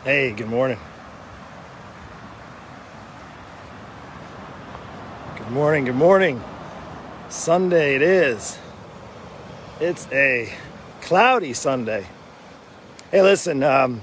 Hey, good morning. Good morning, good morning. Sunday it is. It's a cloudy Sunday. Hey, listen, I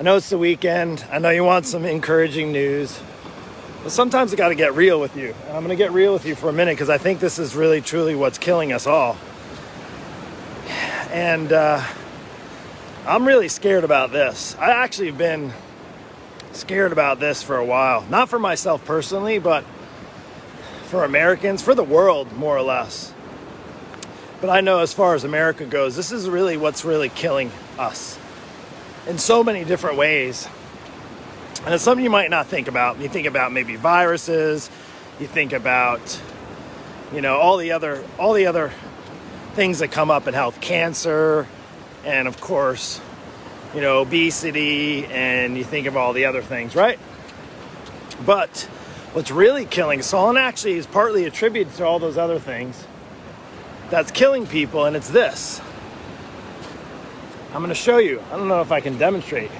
know it's the weekend. I know you want some encouraging news. But sometimes I got to get real with you. And I'm going to get real with you for a minute because I think this is really, truly what's killing us all. And I'm really scared about this. I actually have been scared about this for a while. Not for myself personally, but for Americans, for the world, more or less. But I know as far as America goes, this is really what's really killing us in so many different ways. And it's something you might not think about. You think about maybe viruses, you think about, all the other things that come up in health, cancer, and of course, obesity, and you think of all the other things, right? But what's really killing us all, and actually is partly attributed to all those other things that's killing people, and it's this. I'm going to show you. I don't know if I can demonstrate.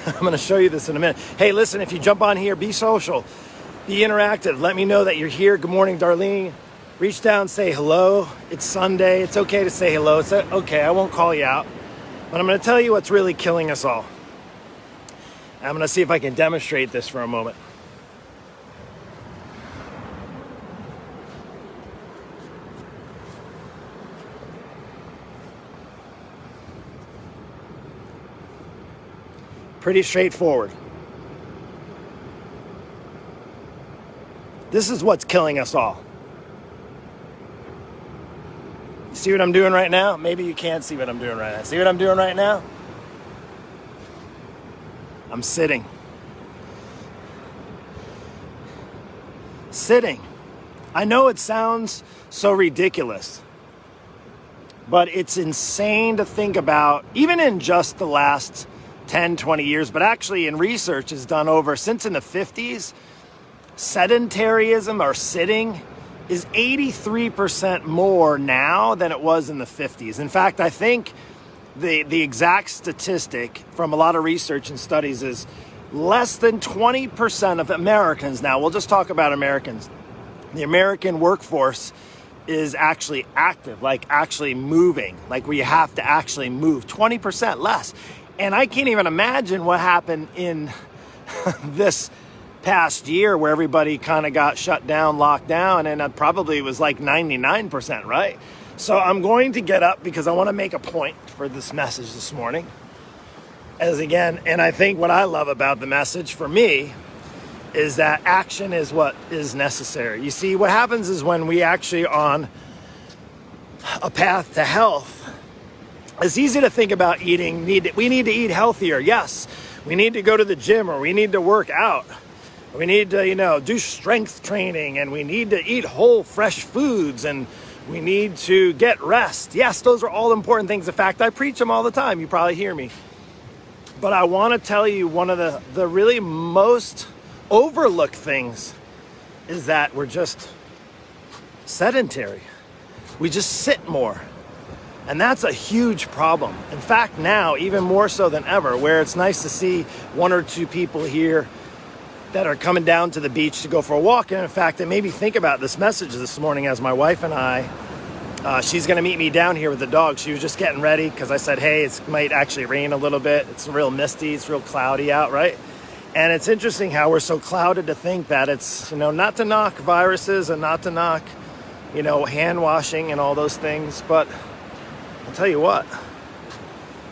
I'm going to show you this in a minute. Hey, listen, if you jump on here, be social, be interactive. Let me know that you're here. Good morning, Darlene. Reach down, say hello. It's Sunday. It's okay to say hello. It's okay. I won't call you out. But I'm going to tell you what's really killing us all. I'm going to see if I can demonstrate this for a moment. Pretty straightforward. This is what's killing us all. See what I'm doing right now? Maybe you can't see what I'm doing right now. See what I'm doing right now? I'm sitting. Sitting. I know it sounds so ridiculous, but it's insane to think about, even in just the last 10, 20 years, but actually in research is done over since in the 50s, sedentarism or sitting is 83% more now than it was in the 50s. In fact, I think the exact statistic from a lot of research and studies is less than 20% of Americans now, we'll just talk about Americans, the American workforce is actually active, like actually moving, like where you have to actually move, 20% less. And I can't even imagine what happened in this past year where everybody kind of got shut down, locked down, and it probably was like 99%, right? So I'm going to get up because I want to make a point for this message this morning. And I think what I love about the message for me is that action is what is necessary. You see, what happens is when we actually are on a path to health, it's easy to think about eating. We need to eat healthier. Yes, we need to go to the gym, or we need to work out. We need to, do strength training, and we need to eat whole, fresh foods, and we need to get rest. Yes, those are all important things. In fact, I preach them all the time. You probably hear me. But I want to tell you one of the really most overlooked things is that we're just sedentary. We just sit more. And that's a huge problem. In fact, now, even more so than ever, where it's nice to see one or two people here that are coming down to the beach to go for a walk. And in fact, it made me think about this message this morning as my wife and I, she's going to meet me down here with the dog. She was just getting ready because I said, hey, it might actually rain a little bit. It's real misty. It's real cloudy out, right? And it's interesting how we're so clouded to think that it's, not to knock viruses and not to knock, hand washing and all those things. But I'll tell you what,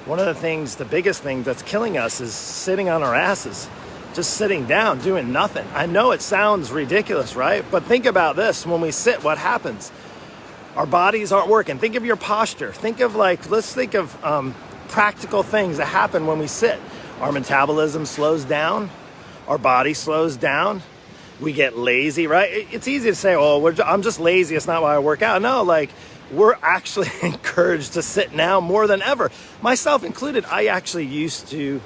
one of the things, the biggest thing that's killing us is sitting on our asses. Just sitting down, doing nothing. I know it sounds ridiculous, right? But think about this. When we sit, what happens? Our bodies aren't working. Think of your posture. Let's think of practical things that happen when we sit. Our metabolism slows down. Our body slows down. We get lazy, right? It's easy to say, I'm just lazy. It's not why I work out. No, we're actually encouraged to sit now more than ever. Myself included, I actually used to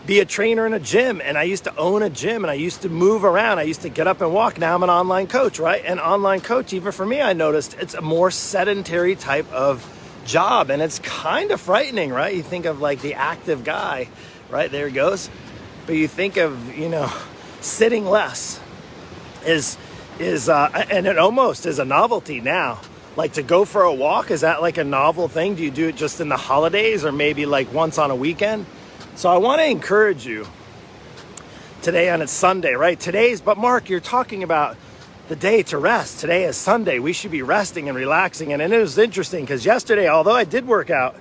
be a trainer in a gym, and I used to own a gym, and I used to move around. I used to get up and walk. Now I'm an online coach, right? And online coach, even for me, I noticed it's a more sedentary type of job, and it's kind of frightening, right? You think of like the active guy, right? There he goes. But you think of, sitting less is and it almost is a novelty now. Like, to go for a walk, is that like a novel thing? Do you do it just in the holidays or maybe like once on a weekend? So I want to encourage you today, on it's Sunday, right? But Mark, you're talking about the day to rest. Today is Sunday. We should be resting and relaxing. And it was interesting because yesterday, although I did work out,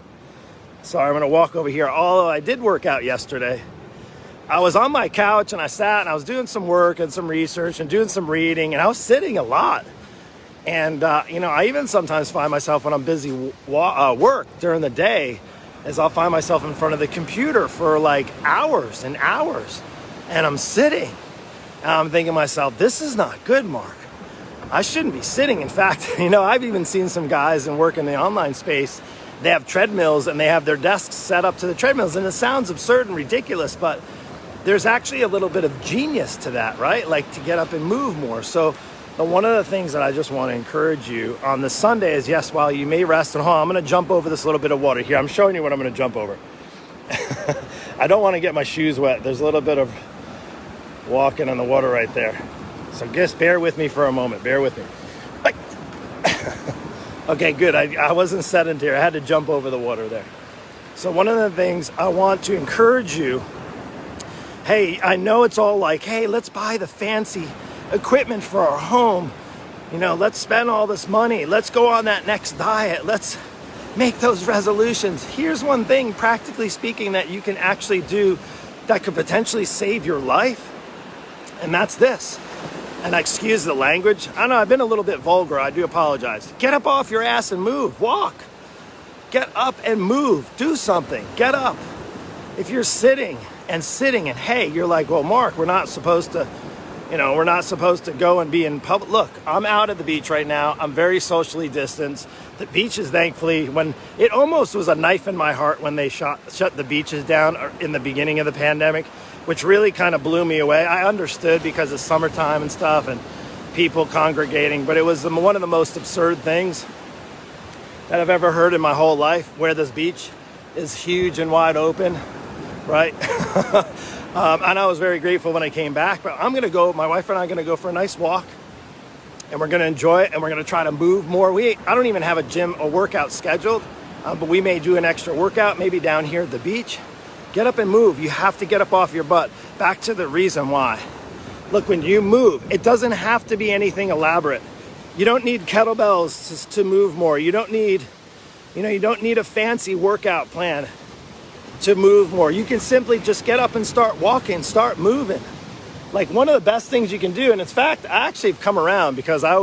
sorry, I'm going to walk over here. Although I did work out yesterday, I was on my couch and I sat and I was doing some work and some research and doing some reading, and I was sitting a lot. And, I even sometimes find myself when I'm busy work during the day, is I'll find myself in front of the computer for like hours and hours, and I'm sitting. And I'm thinking to myself, this is not good, Mark. I shouldn't be sitting. In fact, I've even seen some guys and work in the online space. They have treadmills and they have their desks set up to the treadmills. And it sounds absurd and ridiculous, but there's actually a little bit of genius to that, right? Like, to get up and move more. So one of the things that I just want to encourage you on this Sunday is, yes, while you may rest, and hold on, I'm going to jump over this little bit of water here. I'm showing you what I'm going to jump over. I don't want to get my shoes wet. There's a little bit of walking on the water right there. So just bear with me for a moment. Bear with me. Okay, good. I wasn't sedentary. I had to jump over the water there. So one of the things I want to encourage you, hey, I know it's all like, hey, let's buy the fancy equipment for our home. Let's spend all this money. Let's go on that next diet. Let's make those resolutions. Here's one thing, practically speaking, that you can actually do that could potentially save your life. And that's this. And excuse the language. I know I've been a little bit vulgar. I do apologize. Get up off your ass and move. Walk. Get up and move. Do something. Get up. If you're sitting and hey, you're like, well, Mark, we're not supposed to go and be in public. Look, I'm out at the beach right now. I'm very socially distanced. The beaches, thankfully, when it almost was a knife in my heart when they shut the beaches down in the beginning of the pandemic, which really kind of blew me away. I understood because it's summertime and stuff and people congregating, but it was one of the most absurd things that I've ever heard in my whole life, where this beach is huge and wide open, right? And I was very grateful when I came back, but my wife and I are going to go for a nice walk, and we're going to enjoy it, and we're going to try to move more. I don't even have a workout scheduled, but we may do an extra workout, maybe down here at the beach. Get up and move. You have to get up off your butt. Back to the reason why. Look, when you move, it doesn't have to be anything elaborate. You don't need kettlebells to move more. You don't need a fancy workout plan to move more. You can simply just get up and start walking, start moving. Like, one of the best things you can do, and in fact, I actually have come around, because I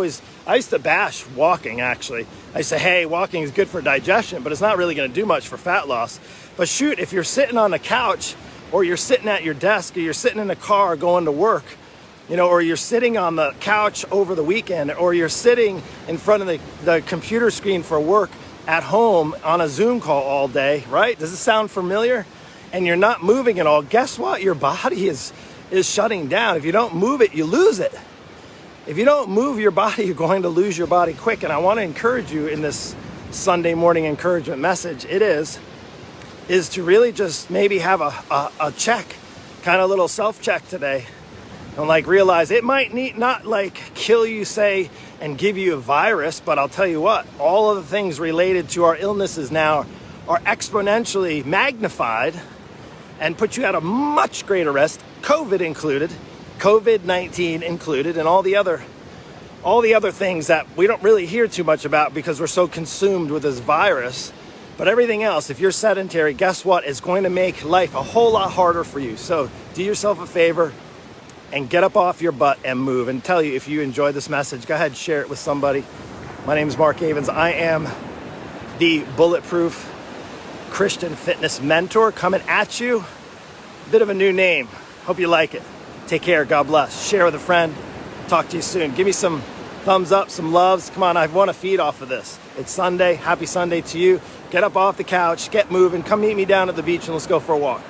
used to bash walking, actually. I say, hey, walking is good for digestion, but it's not really going to do much for fat loss. But shoot, if you're sitting on the couch, or you're sitting at your desk, or you're sitting in a car going to work, or you're sitting on the couch over the weekend, or you're sitting in front of the computer screen for work at home on a Zoom call all day, right? Does it sound familiar? And you're not moving at all. Guess what? Your body is shutting down. If you don't move it, you lose it. If you don't move your body, you're going to lose your body quick. And I want to encourage you in this Sunday morning encouragement message. It is to really just maybe have a check, kind of little self-check today. And realize it might not kill you, say, and give you a virus, but I'll tell you what, all of the things related to our illnesses now are exponentially magnified and put you at a much greater risk, COVID included, COVID-19 included, and all the other things that we don't really hear too much about because we're so consumed with this virus. But everything else, if you're sedentary, guess what? It's going to make life a whole lot harder for you. So do yourself a favor and get up off your butt and move. And tell you, if you enjoyed this message, go ahead and share it with somebody. My name is Mark Avens. I am the Bulletproof Christian Fitness Mentor, coming at you. A bit of a new name. Hope you like it. Take care. God bless. Share with a friend. Talk to you soon. Give me some thumbs up, some loves. Come on, I want to feed off of this. It's Sunday. Happy Sunday to you. Get up off the couch. Get moving. Come meet me down at the beach and let's go for a walk.